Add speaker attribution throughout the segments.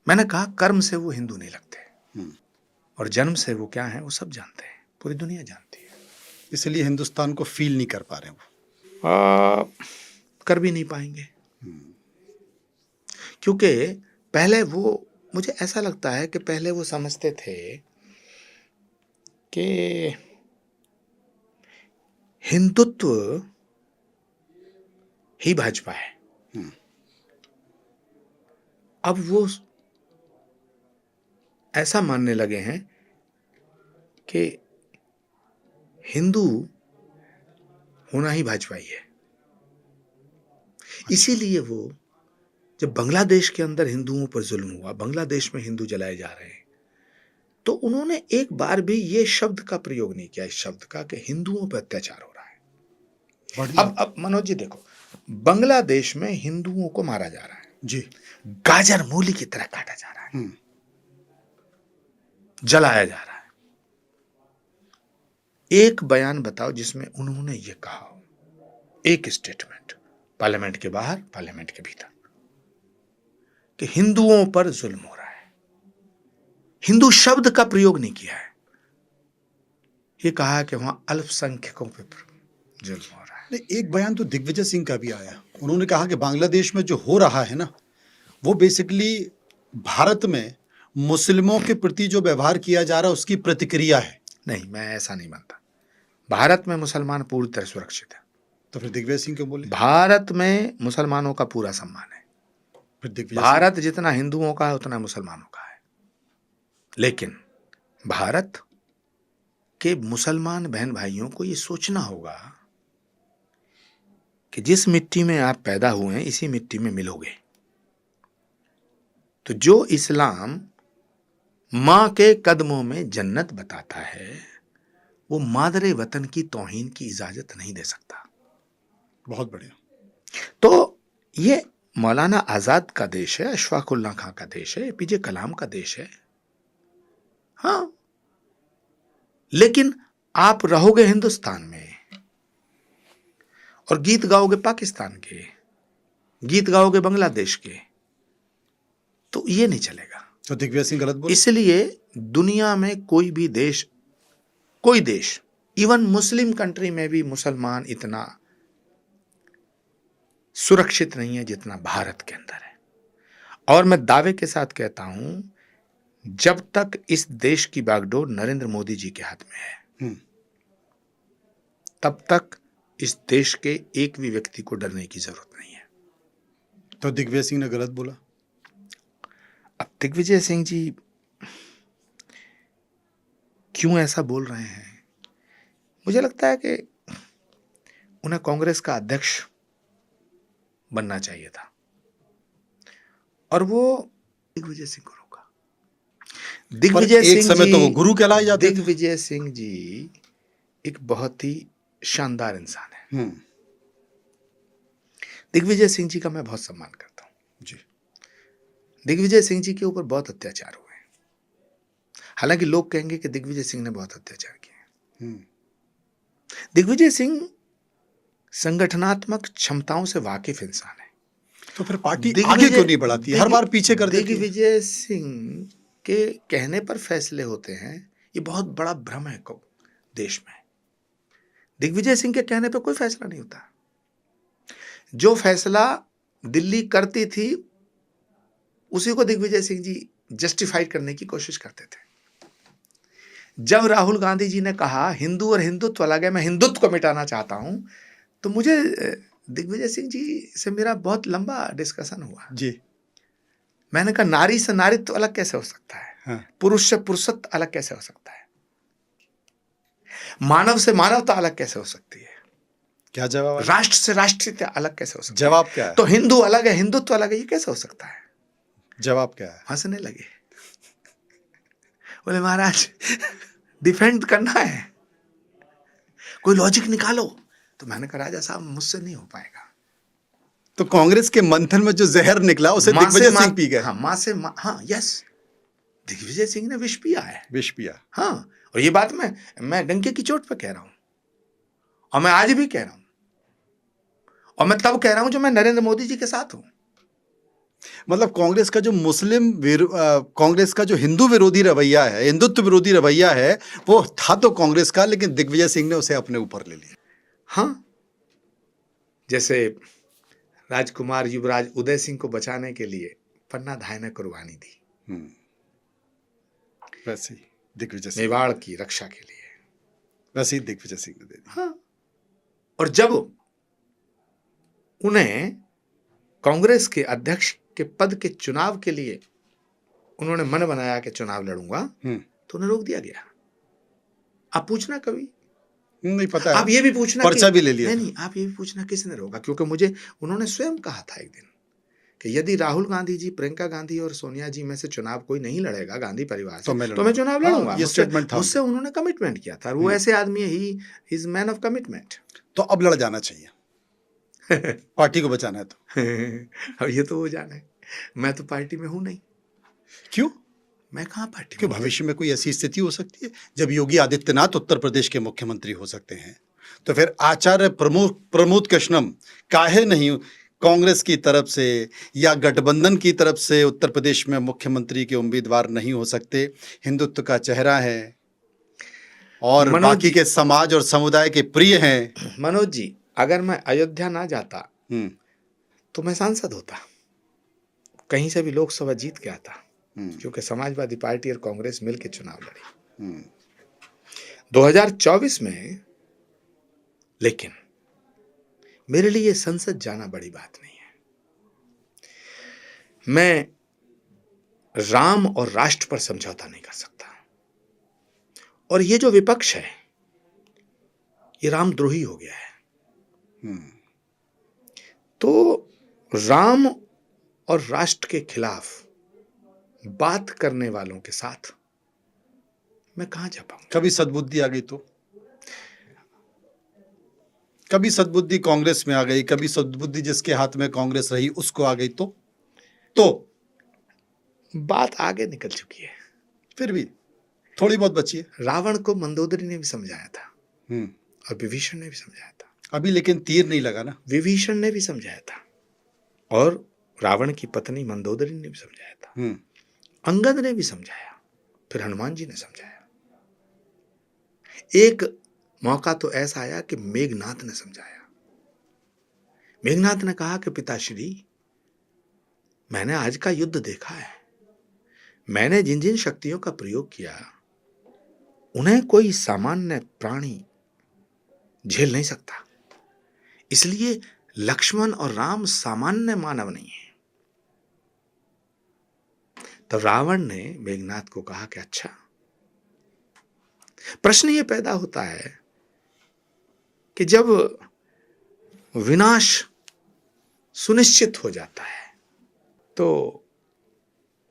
Speaker 1: मैंने कहा कर्म से वो हिंदू नहीं लगते,
Speaker 2: हम्म।
Speaker 1: और जन्म से वो क्या है वो सब जानते हैं, पूरी दुनिया जानती है।
Speaker 2: इसलिए हिंदुस्तान को फील नहीं कर पा रहे वो।
Speaker 1: कर भी नहीं पाएंगे, क्योंकि पहले वो, मुझे ऐसा लगता है कि पहले वो समझते थे कि हिंदुत्व ही भाजपा है। अब वो ऐसा मानने लगे हैं कि हिंदू होना ही भाजपा ही है। इसीलिए वो जब बांग्लादेश के अंदर हिंदुओं पर जुल्म हुआ, बांग्लादेश में हिंदू जलाए जा रहे हैं, तो उन्होंने एक बार भी ये शब्द का प्रयोग नहीं किया, इस शब्द का, कि हिंदुओं पर अत्याचार हो रहा है। अब मनोज जी देखो, बांग्लादेश में हिंदुओं को मारा जा रहा है
Speaker 2: जी,
Speaker 1: गाजर मूली की तरह काटा जा रहा है, जलाया जा रहा है। एक बयान बताओ जिसमें उन्होंने ये कहा हो, एक स्टेटमेंट, पार्लियामेंट के बाहर, पार्लियामेंट के भीतर, कि हिंदुओं पर जुल्म हो रहा है। हिंदू शब्द का प्रयोग नहीं किया है, ये कहा है कि वहां अल्पसंख्यकों पर जुल्म हो रहा है।
Speaker 2: नहीं, एक बयान तो दिग्विजय सिंह का भी आया, उन्होंने कहा कि बांग्लादेश में जो हो रहा है ना, वो बेसिकली भारत में मुस्लिमों के प्रति जो व्यवहार किया जा रहा है उसकी प्रतिक्रिया है।
Speaker 1: नहीं, मैं ऐसा नहीं मानता। भारत में मुसलमान पूरी तरह सुरक्षित है।
Speaker 2: तो फिर दिग्विजय सिंह क्यों बोले?
Speaker 1: भारत में मुसलमानों का पूरा सम्मान है।
Speaker 2: फिर दिग्विजय
Speaker 1: भारत जितना हिंदुओं का है उतना मुसलमानों का है। लेकिन भारत के मुसलमान बहन भाइयों को ये सोचना होगा कि जिस मिट्टी में आप पैदा हुए हैं इसी मिट्टी में मिलोगे। तो जो इस्लाम मां के कदमों में जन्नत बताता है, वो मादरे वतन की तौहीन की इजाजत नहीं दे सकता।
Speaker 2: बहुत बढ़िया।
Speaker 1: तो ये मौलाना आजाद का देश है, अशफाकुल्लाह खां का देश है, एपीजे कलाम का देश है। हाँ, लेकिन आप रहोगे हिंदुस्तान में और गीत गाओगे पाकिस्तान के, गीत गाओगे बांग्लादेश के, तो ये नहीं चलेगा।
Speaker 2: तो दिग्विजय सिंह गलत बोले?
Speaker 1: इसलिए दुनिया में कोई भी देश, कोई देश, इवन मुस्लिम कंट्री में भी मुसलमान इतना सुरक्षित नहीं है जितना भारत के अंदर है। और मैं दावे के साथ कहता हूं, जब तक इस देश की बागडोर नरेंद्र मोदी जी के हाथ में है, तब तक इस देश के एक भी व्यक्ति को डरने की जरूरत नहीं है।
Speaker 2: तो दिग्विजय सिंह ने गलत बोला?
Speaker 1: अब दिग्विजय सिंह जी क्यों ऐसा बोल रहे हैं? मुझे लगता है कि उन्हें कांग्रेस का अध्यक्ष बनना चाहिए था, और वो दिग्विजय सिंह को रोका। दिग्विजय सिंह
Speaker 2: समय
Speaker 1: जी,
Speaker 2: तो वो गुरु कहलाए जाते थे।
Speaker 1: दिग्विजय सिंह जी एक बहुत ही शानदार इंसान है। दिग्विजय सिंह जी का मैं बहुत सम्मान करता हूं
Speaker 2: जी।
Speaker 1: दिग्विजय सिंह जी के ऊपर बहुत अत्याचार हुए हैं। हालांकि लोग कहेंगे कि दिग्विजय सिंह ने बहुत अत्याचार किए। दिग्विजय सिंह संगठनात्मक क्षमताओं से वाकिफ इंसान है।
Speaker 2: तो फिर पार्टी आगे क्यों नहीं बढ़ाती? हर बार पीछे कर देती है।
Speaker 1: दिग्विजय सिंह के कहने पर फैसले होते हैं, ये बहुत बड़ा भ्रम है देश में। दिग्विजय सिंह के कहने पर कोई फैसला नहीं होता। जो फैसला दिल्ली करती थी उसी को दिग्विजय सिंह जी जस्टिफाइड करने की कोशिश करते थे। जब राहुल गांधी जी ने कहा हिंदू और हिंदुत्व अलग है, मैं हिंदुत्व को मिटाना चाहता हूं, तो मुझे दिग्विजय सिंह जी से मेरा बहुत लंबा डिस्कशन हुआ
Speaker 2: जी।
Speaker 1: मैंने कहा नारी से नारित्व अलग कैसे हो सकता है?
Speaker 2: हाँ।
Speaker 1: पुरुष से पुरुषत्व अलग कैसे हो सकता है? मानव से मानवता अलग कैसे हो सकती है?
Speaker 2: क्या जवाब है?
Speaker 1: राष्ट्र से राष्ट्रीयता अलग कैसे हो सकती है?
Speaker 2: जवाब क्या है?
Speaker 1: तो हिंदू अलग है, हिंदुत्व अलग है, ये कैसे हो सकता है?
Speaker 2: जवाब क्या है?
Speaker 1: हंसने लगे, बोले महाराज डिफेंड करना है, कोई लॉजिक निकालो। तो मैंने कहा राजा साहब मुझसे नहीं हो पाएगा।
Speaker 2: तो कांग्रेस के मंथन में जो जहर निकला उसे दिग्विजय सिंह पी गए।
Speaker 1: हाँ, यस, दिग्विजय सिंह ने विष पिया है।
Speaker 2: विष पिया?
Speaker 1: हाँ, और ये बात मैं डंके की चोट पे कह रहा हूं, और मैं आज भी कह रहा हूं, और मैं तब कह रहा हूं जब मैं नरेंद्र मोदी जी के साथ हूं।
Speaker 2: मतलब कांग्रेस का जो हिंदू विरोधी रवैया है, हिंदुत्व विरोधी रवैया है, वो था तो कांग्रेस का, लेकिन दिग्विजय सिंह ने उसे अपने ऊपर ले लिया।
Speaker 1: हाँ, जैसे राजकुमार युवराज उदय सिंह को बचाने के लिए पन्ना धाय ने कुर्बानी दी,
Speaker 2: वैसे ही दिग्विजय सिंह,
Speaker 1: मेवाड़ की रक्षा के लिए।
Speaker 2: वैसे ही दिग्विजय सिंह ने दे दी।
Speaker 1: हाँ, और जब उन्हें कांग्रेस के अध्यक्ष के पद के चुनाव के लिए उन्होंने मन बनाया कि चुनाव लड़ूंगा, तो उन्हें रोक दिया गया। आप पूछना कभी,
Speaker 2: नहीं पता है,
Speaker 1: आप ये भी पूछना
Speaker 2: पर्चा भी ले लिया।
Speaker 1: नहीं, आप ये भी पूछना किसने रोका, क्योंकि मुझे उन्होंने स्वयं कहा था एक दिन कि यदि राहुल गांधी जी, प्रियंका गांधी और सोनिया जी में से चुनाव कोई नहीं लड़ेगा गांधी परिवार से, तो मैं चुनाव लड़ूंगा।
Speaker 2: ये स्टेटमेंट था
Speaker 1: मुझसे उन्होंने कमिटमेंट किया था। वो ऐसे आदमी है, he is man of commitment.
Speaker 2: तो अब लड़ जाना चाहिए, पार्टी को बचाना है तो।
Speaker 1: अब ये तो वो जाने, मैं तो पार्टी में हूं नहीं।
Speaker 2: क्यों?
Speaker 1: मैं कहाँ पार्टी
Speaker 2: क्यों?
Speaker 1: में?
Speaker 2: भविष्य में कोई ऐसी स्थिति हो सकती है जब योगी आदित्यनाथ उत्तर प्रदेश के मुख्यमंत्री हो सकते हैं, तो फिर आचार्य प्रमोद कृष्णम काहे नहीं कांग्रेस की तरफ से या गठबंधन की तरफ से उत्तर प्रदेश में मुख्यमंत्री के उम्मीदवार नहीं हो सकते? हिंदुत्व का चेहरा है और बाकी के समाज और समुदाय के प्रिय हैं।
Speaker 1: मनोज जी, अगर मैं अयोध्या ना जाता तो मैं सांसद होता, कहीं से भी लोकसभा जीत के आता, क्योंकि समाजवादी पार्टी और कांग्रेस मिलकर चुनाव लड़ी 2024 में। लेकिन मेरे लिए संसद जाना बड़ी बात नहीं है। मैं राम और राष्ट्र पर समझौता नहीं कर सकता, और ये जो विपक्ष है ये रामद्रोही हो गया है। तो राम और राष्ट्र के खिलाफ बात करने वालों के साथ मैं कहां जा पाऊंगा?
Speaker 2: कभी सद्बुद्धि आ गई तो, कभी सद्बुद्धि कांग्रेस में आ गई, कभी सद्बुद्धि जिसके हाथ में कांग्रेस रही उसको आ गई तो
Speaker 1: बात आगे निकल चुकी है।
Speaker 2: फिर भी थोड़ी बहुत बची है।
Speaker 1: रावण को मंदोदरी ने भी समझाया था और विभीषण ने भी समझाया था।
Speaker 2: अभी लेकिन तीर नहीं लगा ना।
Speaker 1: विभीषण ने भी समझाया था और रावण की पत्नी मंदोदरी ने भी समझाया था। अंगद ने भी समझाया, फिर हनुमान जी ने समझाया। एक मौका तो ऐसा आया कि मेघनाथ ने समझाया। मेघनाथ ने कहा कि पिताश्री, मैंने आज का युद्ध देखा है, मैंने जिन जिन शक्तियों का प्रयोग किया उन्हें कोई सामान्य प्राणी झेल नहीं सकता, इसलिए लक्ष्मण और राम सामान्य मानव नहीं है। तो रावण ने मेघनाथ को कहा कि अच्छा, प्रश्न यह पैदा होता है कि जब विनाश सुनिश्चित हो जाता है, तो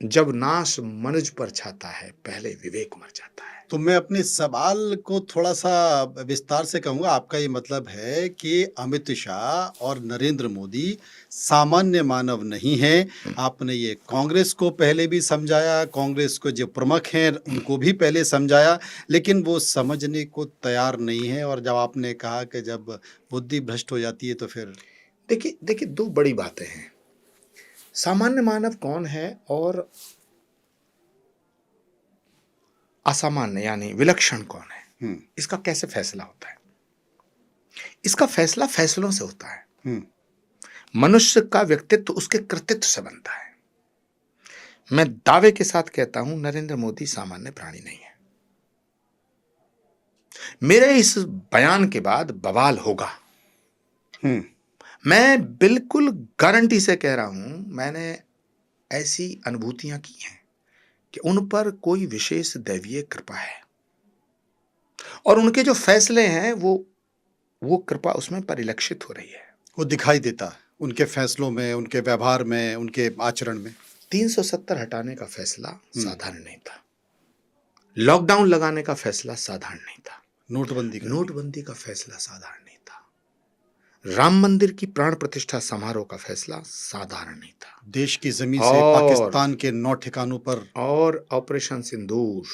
Speaker 1: जब नाश मनुज पर छाता है पहले विवेक मर जाता है।
Speaker 2: तो मैं अपने सवाल को थोड़ा सा विस्तार से कहूंगा। आपका ये मतलब है कि अमित शाह और नरेंद्र मोदी सामान्य मानव नहीं है। आपने ये कांग्रेस को पहले भी समझाया, कांग्रेस को जो प्रमुख हैं उनको भी पहले समझाया, लेकिन वो समझने को तैयार नहीं है। और जब आपने कहा कि जब बुद्धि भ्रष्ट हो जाती है तो फिर
Speaker 1: देखिए दो बड़ी बातें हैं। सामान्य मानव कौन है और असामान्य यानी विलक्षण कौन है, इसका कैसे फैसला होता है? इसका फैसला फैसलों से होता है। मनुष्य का व्यक्तित्व उसके कृतित्व से बनता है। मैं दावे के साथ कहता हूं, नरेंद्र मोदी सामान्य प्राणी नहीं है। मेरे इस बयान के बाद बवाल होगा। मैं बिल्कुल गारंटी से कह रहा हूं, मैंने ऐसी अनुभूतियां की हैं कि उन पर कोई विशेष दैवीय कृपा है और उनके जो फैसले हैं वो कृपा उसमें परिलक्षित हो रही है।
Speaker 2: वो दिखाई देता है उनके फैसलों में, उनके व्यवहार में, उनके आचरण में।
Speaker 1: 370 हटाने का फैसला साधारण नहीं था। लॉकडाउन लगाने का फैसला साधारण नहीं था। नोटबंदी का फैसला साधारण नहीं था। राम मंदिर की प्राण प्रतिष्ठा समारोह का फैसला साधारण नहीं था।
Speaker 2: देश की जमीन से पाकिस्तान के 9 ठिकानों पर
Speaker 1: और ऑपरेशन सिंदूर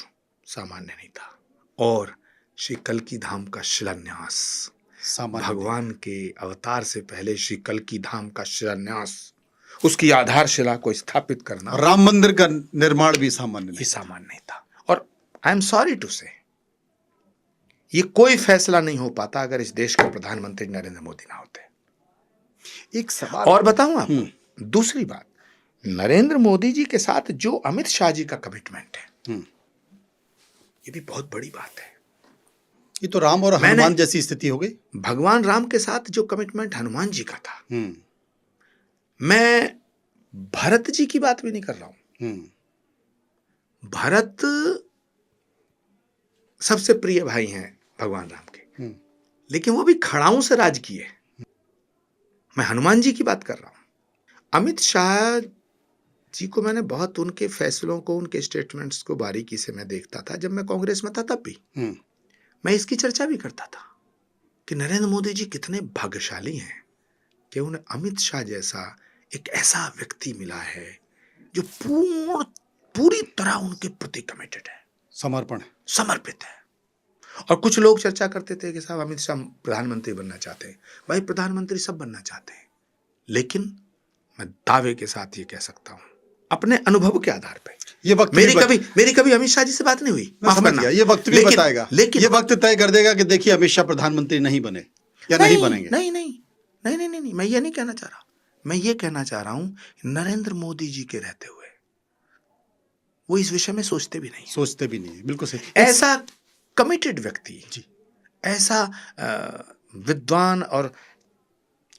Speaker 1: सामान्य नहीं था। और श्री कल्की धाम का शिलान्यास, भगवान के अवतार से पहले श्री कल्की धाम का शिलान्यास उसकी आधारशिला को स्थापित करना
Speaker 2: और राम मंदिर का निर्माण भी सामान्य
Speaker 1: ये
Speaker 2: नहीं।
Speaker 1: सामान्य नहीं था। और आई एम सॉरी टू से, ये कोई फैसला नहीं हो पाता अगर इस देश के प्रधानमंत्री नरेंद्र मोदी ना होते।
Speaker 2: एक सवाल
Speaker 1: और बताऊं आपको दूसरी बात, नरेंद्र मोदी जी के साथ जो अमित शाह जी का कमिटमेंट है, ये भी बहुत बड़ी बात है।
Speaker 2: ये तो राम और हनुमान जैसी स्थिति हो गई।
Speaker 1: भगवान राम के साथ जो कमिटमेंट हनुमान जी का था, मैं भरत जी की बात भी नहीं कर रहा हूं। भरत सबसे प्रिय भाई हैं भगवान राम के, लेकिन वो भी खड़ाऊं से राज किए। मैं हनुमान जी की बात कर रहा हूं। अमित शाह जी को मैंने बहुत, उनके फैसलों को, उनके स्टेटमेंट्स को बारीकी से मैं देखता था। जब मैं कांग्रेस में था तब भी मैं इसकी चर्चा भी करता था कि नरेंद्र मोदी जी कितने भाग्यशाली हैं कि उन्हें अमित शाह जैसा एक ऐसा व्यक्ति मिला है जो पूरी तरह उनके प्रति कमिटेड है, समर्पित है। और कुछ लोग चर्चा करते थे कि साहब अमित शाह प्रधानमंत्री बनना चाहते हैं। भाई, प्रधानमंत्री सब बनना चाहते हैं, लेकिन मैं दावे के साथ ये कह सकता हूं अपने अनुभव के आधार पर,
Speaker 2: ये वक्त
Speaker 1: मेरी कभी अमित शाह जी से बात नहीं हुई, माफ करना।
Speaker 2: ये वक्त भी बताएगा, लेकिन ये वक्त तय कर देगा कि देखिए अमित शाह प्रधानमंत्री नहीं बने या नहीं बनेंगे।
Speaker 1: नहीं, मैं ये नहीं कहना चाह रहा। मैं ये कहना चाह रहा हूं नरेंद्र मोदी जी के रहते हुए वो इस विषय में सोचते भी नहीं।
Speaker 2: बिल्कुल सही।
Speaker 1: ऐसा कमिटेड व्यक्ति जी, ऐसा विद्वान और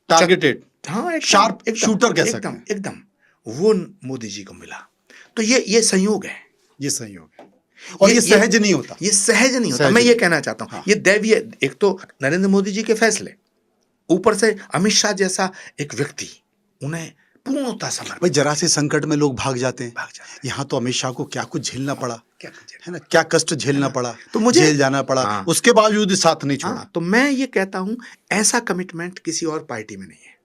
Speaker 2: टारगेटेड,
Speaker 1: हाँ,
Speaker 2: शार्प शूटर कह सकते हैं,
Speaker 1: एकदम वो मोदी जी को मिला। तो ये संयोग है,
Speaker 2: और ये सहज नहीं होता।
Speaker 1: मैं ये कहना चाहता हूं, ये दैवीय। एक तो नरेंद्र मोदी जी के फैसले, ऊपर से अमित शाह जैसा एक व्यक्ति, उन्हें पूर्णतः समर्पित।
Speaker 2: भाई, जरा से संकट में लोग भाग जाते हैं। यहाँ तो अमित शाह को क्या कुछ झेलना पड़ा, है ना, क्या कष्ट झेलना पड़ा, तो मुझे जेल जाना पड़ा, उसके बावजूद साथ नहीं छोड़ा।
Speaker 1: तो मैं ये कहता हूं ऐसा कमिटमेंट किसी और पार्टी में नहीं है।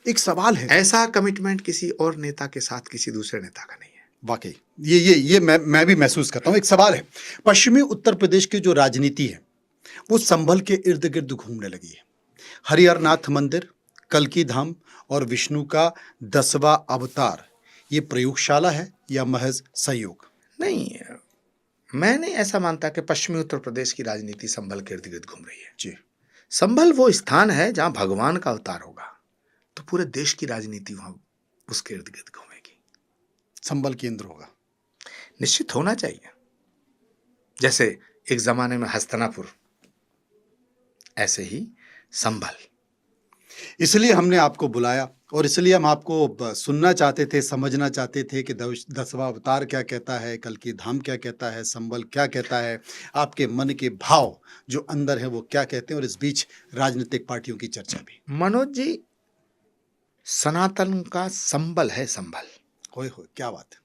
Speaker 2: एक सवाल है,
Speaker 1: ऐसा कमिटमेंट किसी और नेता के साथ किसी दूसरे नेता का नहीं है।
Speaker 2: वाकई ये मैं भी महसूस करता हूं। एक सवाल है, पश्चिमी उत्तर प्रदेश की जो राजनीति है वो संभल के इर्द गिर्द घूमने लगी है। हरिहरनाथ मंदिर, कल्की धाम और विष्णु का 10वां अवतार, ये प्रयोगशाला है या महज संयोग?
Speaker 1: नहीं, मैं नहीं ऐसा मानता कि पश्चिमी उत्तर प्रदेश की राजनीति संभल के इर्द गिर्द घूम रही है
Speaker 2: जी।
Speaker 1: संभल वो स्थान है जहां भगवान का अवतार होगा, तो पूरे देश की राजनीति वहां उसके इर्द गिर्द घूमेगी।
Speaker 2: संभल केंद्र होगा,
Speaker 1: निश्चित होना चाहिए। जैसे एक जमाने में हस्तिनापुर, ऐसे ही संभल।
Speaker 2: इसलिए हमने आपको बुलाया और इसलिए हम आपको सुनना चाहते थे, समझना चाहते थे कि 10वां अवतार क्या कहता है, कल्की धाम क्या कहता है, संभल क्या कहता है, आपके मन के भाव जो अंदर है वो क्या कहते हैं, और इस बीच राजनीतिक पार्टियों की चर्चा भी।
Speaker 1: मनोज जी, सनातन का संबल है संभल।
Speaker 2: होए क्या बात है,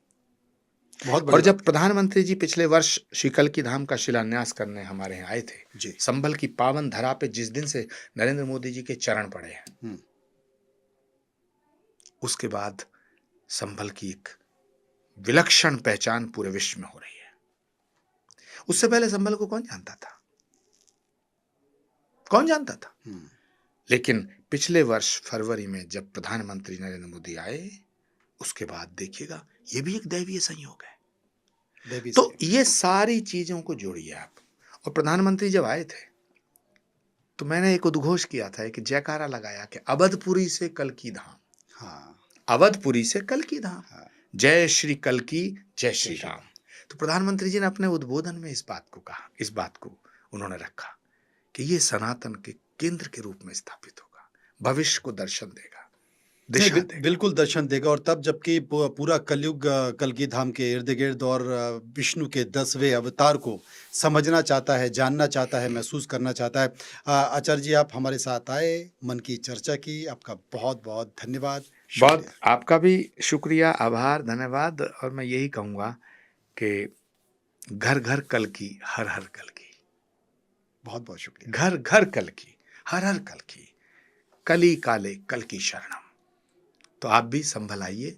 Speaker 2: बहुत।
Speaker 1: और जब प्रधानमंत्री जी पिछले वर्ष श्री कल्की धाम का शिलान्यास करने हमारे यहाँ आए थे
Speaker 2: जी,
Speaker 1: संभल की पावन धरा पे जिस दिन से नरेंद्र मोदी जी के चरण पड़े हैं, उसके बाद संभल की एक विलक्षण पहचान पूरे विश्व में हो रही है। उससे पहले संभल को कौन जानता था? लेकिन पिछले वर्ष फरवरी में जब प्रधानमंत्री नरेंद्र मोदी आए, उसके बाद देखिएगा, ये भी एक दैवीय संयोग है। तो ये सारी चीजों को जोड़िए आप। और प्रधानमंत्री जब आए थे तो मैंने एक उद्घोष किया था, एक जयकारा लगाया कि अवधपुरी से कल्की धाम, अवधपुरी से कल्की धाम, जय श्री कल्की, जय श्री राम। तो प्रधानमंत्री जी ने अपने उद्बोधन में इस बात को कहा, इस बात को उन्होंने रखा कि ये सनातन के केंद्र के रूप में स्थापित होगा, भविष्य को दर्शन देगा, दिशा देगा।
Speaker 2: बिल्कुल दर्शन देगा। और तब जबकि पूरा कलयुग कल्की धाम के इर्द गिर्द और विष्णु के 10वें अवतार को समझना चाहता है, जानना चाहता है, महसूस करना चाहता है। आचार्य जी, आप हमारे साथ आए, मन की चर्चा की, आपका बहुत बहुत धन्यवाद।
Speaker 1: बहुत आपका भी शुक्रिया, आभार, धन्यवाद। और मैं यही कहूँगा कि घर घर कल्की, हर हर कल्की।
Speaker 2: बहुत बहुत शुक्रिया।
Speaker 1: घर घर कल्की, हर हर कल्की, कली काले कल्की शरणम। तो आप भी संभल आइए,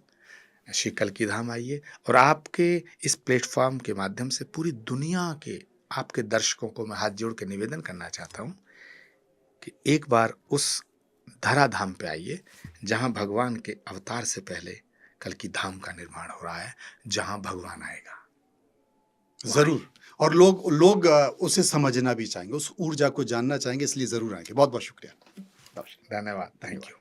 Speaker 1: श्री कल्की धाम आइए, और आपके इस प्लेटफॉर्म के माध्यम से पूरी दुनिया के आपके दर्शकों को मैं हाथ जोड़ के निवेदन करना चाहता हूँ कि एक बार उस धराधाम पे आइए, जहाँ भगवान के अवतार से पहले कल की धाम का निर्माण हो रहा है, जहाँ भगवान आएगा।
Speaker 2: ज़रूर। और लोग लोग उसे समझना भी चाहेंगे, उस ऊर्जा को जानना चाहेंगे, इसलिए ज़रूर आएँगे। बहुत-बहुत शुक्रिया।
Speaker 1: धन्यवाद, थैंक यू।